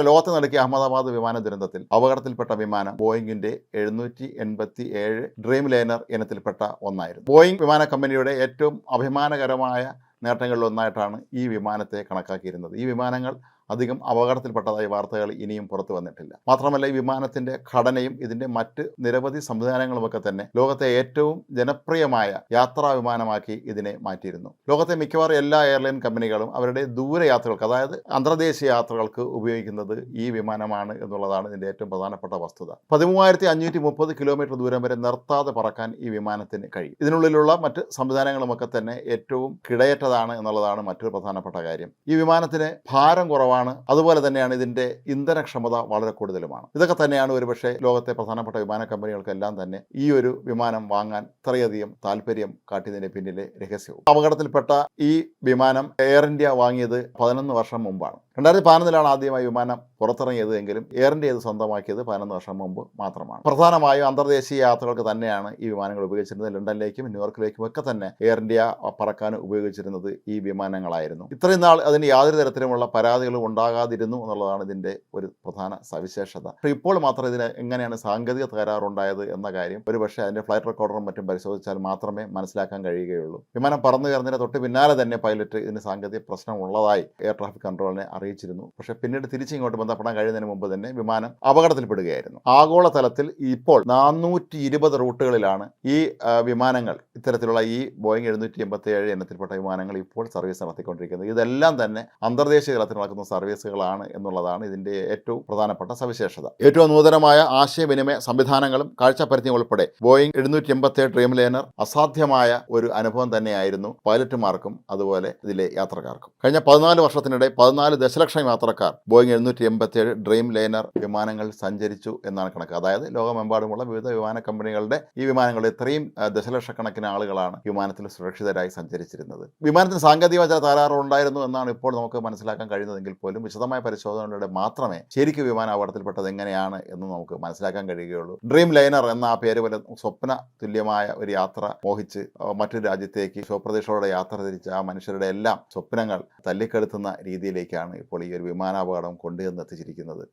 ലോകത്ത് നടക്കിയ അഹമ്മദാബാദ് വിമാന ദുരന്തത്തിൽ അപകടത്തിൽപ്പെട്ട വിമാനം ബോയിങ്ങിന്റെ 787 ഡ്രീം ലൈനർ ഇനത്തിൽപ്പെട്ട ഒന്നായിരുന്നു. ബോയിങ് വിമാന കമ്പനിയുടെ ഏറ്റവും അഭിമാനകരമായ നേട്ടങ്ങളിലൊന്നായിട്ടാണ് ഈ വിമാനത്തെ കണക്കാക്കിയിരുന്നത്. ഈ വിമാനങ്ങൾ അധികം അപകടത്തിൽപ്പെട്ടതായി വാർത്തകൾ ഇനിയും പുറത്തു വന്നിട്ടില്ല. മാത്രമല്ല, ഈ വിമാനത്തിന്റെ ഘടനയും ഇതിന്റെ മറ്റ് നിരവധി സംവിധാനങ്ങളുമൊക്കെ തന്നെ ലോകത്തെ ഏറ്റവും ജനപ്രിയമായ യാത്രാ വിമാനമാക്കി ഇതിനെ മാറ്റിയിരുന്നു. ലോകത്തെ മിക്കവാറും എല്ലാ എയർലൈൻ കമ്പനികളും അവരുടെ ദൂരയാത്രകൾക്ക്, അതായത് അന്തർദേശീയ യാത്രകൾക്ക് ഉപയോഗിക്കുന്നത് ഈ വിമാനമാണ് എന്നുള്ളതാണ് ഇതിന്റെ ഏറ്റവും പ്രധാനപ്പെട്ട വസ്തുത. 13,530 കിലോമീറ്റർ ദൂരം വരെ നിർത്താതെ പറക്കാൻ ഈ വിമാനത്തിന് കഴിയും. ഇതിനുള്ളിലുള്ള മറ്റ് സംവിധാനങ്ങളുമൊക്കെ തന്നെ ഏറ്റവും കിടയറ്റതാണ് എന്നുള്ളതാണ് മറ്റൊരു പ്രധാനപ്പെട്ട കാര്യം. ഈ വിമാനത്തിന് ഭാരം കുറവാണ്, അതുപോലെ തന്നെയാണ് ഇതിന്റെ ഇന്ധനക്ഷമത വളരെ കൂടുതലുമാണ്. ഇതൊക്കെ തന്നെയാണ് ഒരുപക്ഷെ ലോകത്തെ പ്രധാനപ്പെട്ട വിമാന കമ്പനികൾക്കെല്ലാം തന്നെ ഈ ഒരു വിമാനം വാങ്ങാൻ ഇത്രയധികം താല്പര്യം കാട്ടിയതിന്റെ പിന്നിലെ രഹസ്യവും. അപകടത്തിൽപ്പെട്ട ഈ വിമാനം എയർ ഇന്ത്യ വാങ്ങിയത് 11 വർഷം മുമ്പാണ്. 2011 ആദ്യമായി വിമാനം പുറത്തിറങ്ങിയത് എങ്കിലും എയർ ഇന്ത്യ ഇത് സ്വന്തമാക്കിയത് 11 വർഷം മുമ്പ് മാത്രമാണ്. പ്രധാനമായും അന്തർദേശീയ യാത്രകൾക്ക് തന്നെയാണ് ഈ വിമാനങ്ങൾ ഉപയോഗിച്ചിരുന്നത്. ലണ്ടനിലേക്കും ന്യൂയോർക്കിലേക്കും ഒക്കെ തന്നെ എയർ ഇന്ത്യ പറക്കാൻ ഉപയോഗിച്ചിരുന്നത് ഈ വിമാനങ്ങളായിരുന്നു. ഇത്രയും നാൾ അതിന് യാതൊരു തരത്തിലുമുള്ള പരാതികളും ഉണ്ടാകാതിരുന്നു എന്നുള്ളതാണ് ഇതിന്റെ ഒരു പ്രധാന സവിശേഷത. ഇപ്പോൾ മാത്രം ഇതിന് എങ്ങനെയാണ് സാങ്കേതിക തകരാറുണ്ടായത് എന്ന കാര്യം ഒരുപക്ഷെ അതിന്റെ ഫ്ലൈറ്റ് റെക്കോർഡറും മറ്റും പരിശോധിച്ചാൽ മാത്രമേ മനസ്സിലാക്കാൻ കഴിയുകയുള്ളൂ. വിമാനം പറന്നു കയറുന്നതിന് തൊട്ട് പിന്നാലെ തന്നെ പൈലറ്റ് ഇതിന് സാങ്കേതിക പ്രശ്നം ഉള്ളതായി എയർ ട്രാഫിക് കൺട്രോളിനെ അറിയിച്ചിരുന്നു. പക്ഷേ പിന്നീട് തിരിച്ചിങ്ങോട്ട് ബന്ധപ്പെടാൻ കഴിയുന്നതിന് മുമ്പ് തന്നെ വിമാനം അപകടത്തിൽപ്പെടുകയായിരുന്നു. ആഗോളതലത്തിൽ ഇപ്പോൾ 420 റൂട്ടുകളിലാണ് ഈ വിമാനങ്ങൾ, ഇത്തരത്തിലുള്ള ഈ ബോയിങ് 787 ഇനത്തിൽപ്പെട്ട വിമാനങ്ങൾ ഇപ്പോൾ സർവീസ് നടത്തിക്കൊണ്ടിരിക്കുന്നത്. ഇതെല്ലാം തന്നെ അന്തർദേശീയ തലത്തിൽ നടക്കുന്ന സർവീസുകളാണ് എന്നുള്ളതാണ് ഇതിന്റെ ഏറ്റവും പ്രധാനപ്പെട്ട സവിശേഷത. ഏറ്റവും നൂതനമായ ആശയവിനിമയ സംവിധാനങ്ങളും കാഴ്ചപ്പരിധിയും ഉൾപ്പെടെ ബോയിങ് 787 ഡ്രീം ലൈനർ അസാധ്യമായ ഒരു അനുഭവം തന്നെയായിരുന്നു പൈലറ്റുമാർക്കും അതുപോലെ ഇതിലെ യാത്രക്കാർക്കും. കഴിഞ്ഞ 14 വർഷത്തിനിടെ 14 ദശലക്ഷം യാത്രക്കാർ ബോയിങ് 787 ഡ്രീം ലൈനർ വിമാനങ്ങൾ സഞ്ചരിച്ചു എന്നാണ് കണക്ക്. അതായത് ലോകമെമ്പാടുമുള്ള വിവിധ വിമാന കമ്പനികളുടെ ഈ വിമാനങ്ങളുടെ ഇത്രയും ദശലക്ഷക്കണക്കിന് ആളുകളാണ് വിമാനത്തിൽ സുരക്ഷിതരായി സഞ്ചരിച്ചിരുന്നത്. വിമാനത്തിന് സാങ്കേതികമായ ചില തകരാറുണ്ടായിരുന്നു എന്നാണ് ഇപ്പോൾ നമുക്ക് മനസ്സിലാക്കാൻ കഴിയുന്നതെങ്കിൽ പോലും വിശദമായ പരിശോധനകളിലൂടെ മാത്രമേ ശരിക്കും വിമാനം അപകടത്തിൽപ്പെട്ടത് എങ്ങനെയാണ് എന്ന് നമുക്ക് മനസ്സിലാക്കാൻ കഴിയുകയുള്ളൂ. ഡ്രീം ലൈനർ എന്ന ആ പേര് പോലെ സ്വപ്ന തുല്യമായ ഒരു യാത്ര മോഹിച്ച് മറ്റൊരു രാജ്യത്തേക്ക് സ്വപ്രതീക്ഷയോടെ യാത്ര തിരിച്ച ആ മനുഷ്യരുടെ എല്ലാം സ്വപ്നങ്ങൾ തല്ലിക്കെടുത്തുന്ന രീതിയിലേക്കാണ് ഇപ്പോൾ ഈ ഒരു വിമാനാപകടം കൊണ്ടുവന്നെത്തിച്ചിരിക്കുന്നത്.